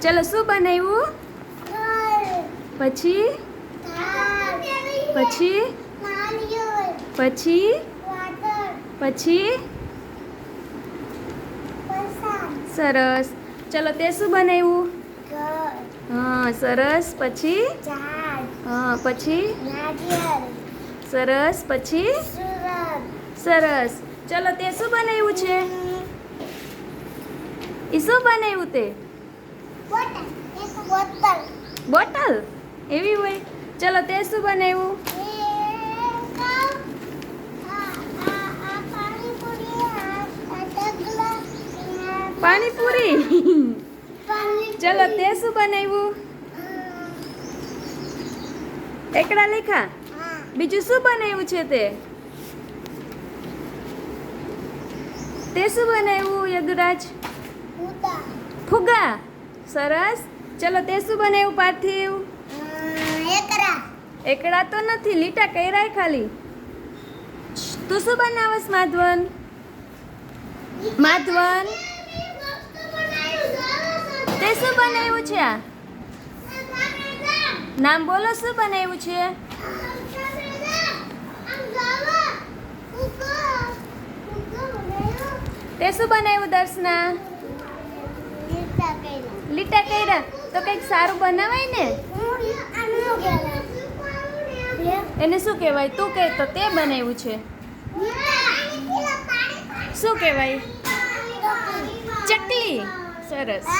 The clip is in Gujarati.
ચલો શું બનાવ્યું? પછી પછી પછી પછી સરસ. ચલો તે શું બનાવ્યું? હા સરસ. પછી હા પછી સરસ. પછી સરસ. ચલો તે શું બનાવ્યું છે? એ શું બનાવ્યું તે? બોટલ એવી હોય. ચલો તે શું બનાવ્યું? પાણીપુરી. ચલો તે શું બનાવ્યું? એકડા લેખા. બીજું શું બનાવ્યું છે તે? તે શું બનાવ્યું યદુરાજ? ફુગા. સરસ. ચલો તે શું બનાવ્યું પાર્થિવ? એકડા તો નથી, લીટા કર્યા ખાલી. તું શું બનાવસ માધવન? માધવન તે શું બનાવ્યું છે? આ નામ બોલો. શું બનાવ્યું છે? તે શું બનાવ્યું દર્શના? લીટા કર્યા. તો કંઈક સારું બનાવાય ને. એને શું કહેવાય? તું કહે તો તે બનાવ્યું છે. શું કહેવાય? ચકલી. સરસ.